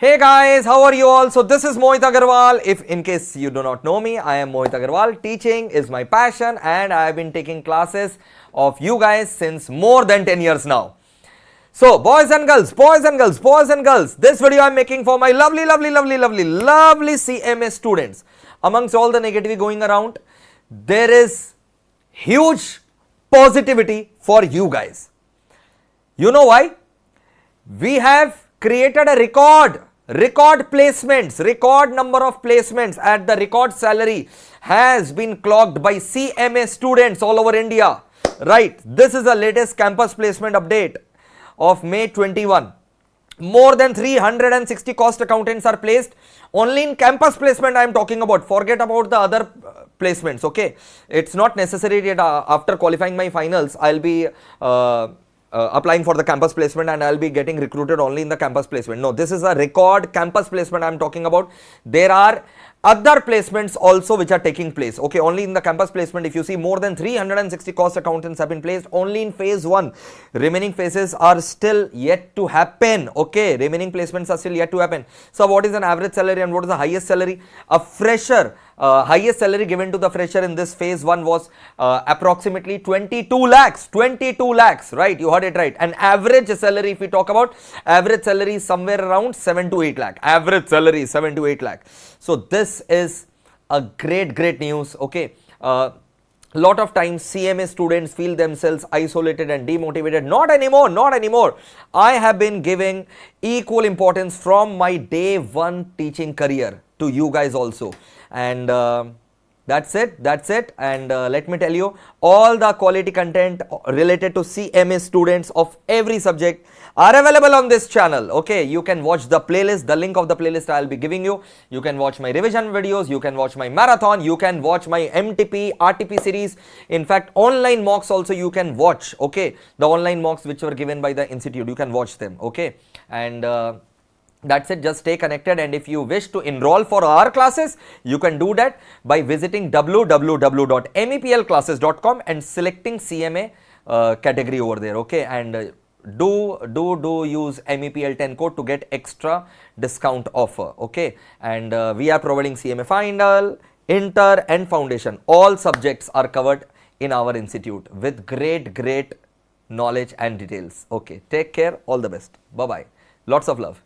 Hey guys, how are you all? So this is Mohit Agarwal. If in case you do not know me, I am Mohit Agarwal. Teaching is my passion and I have been taking classes of you guys since more than 10 years now. So boys and girls, this video I am making for my lovely CMA students. Amongst all the negativity going around, there is huge positivity for you guys. You know why? We have created a record placements, record number of placements at the record salary has been clocked by CMA students all over India. Right, this is the latest campus placement update of May 21. More than 360 cost accountants are placed only in campus placement. I am talking about, forget about the other placements. Okay, it's not necessary that after qualifying my finals I'll be applying for the campus placement and I'll be getting recruited only in the campus placement. No, this is a record campus placement I'm talking about. There are other placements also which are taking place. Okay, only in the campus placement, if you see, more than 360 cost accountants have been placed only in phase 1. Remaining phases are still yet to happen. Okay, remaining placements are still yet to happen. So what is an average salary and what is the highest salary? A fresher, highest salary given to the fresher in this phase 1 was approximately 22 lakhs. 22 lakhs, right? You heard it right. And average salary, if we talk about, average salary is somewhere around 7 to 8 lakh. Average salary is 7 to 8 lakh. So this is a great news. Okay, lot of times CMA students feel themselves isolated and demotivated. Not anymore. I have been giving equal importance from my day 1 teaching career to you guys also, and that's it. And let me tell you, all the quality content related to CMA students of every subject are available on this channel. Okay, you can watch the playlist, the link of the playlist I'll be giving you. You can watch my revision videos, you can watch my marathon, you can watch my MTP, RTP series. In fact, online mocks also you can watch. Okay, the online mocks which were given by the institute, you can watch them. Okay, and that's it. Just stay connected, and if you wish to enroll for our classes, you can do that by visiting www.meplclasses.com and selecting CMA category over there. Okay, and do use MEPL 10 code to get extra discount offer. Okay, and we are providing CMA final, inter and foundation. All subjects are covered in our institute with great knowledge and details. Okay, take care, all the best, bye bye, lots of love.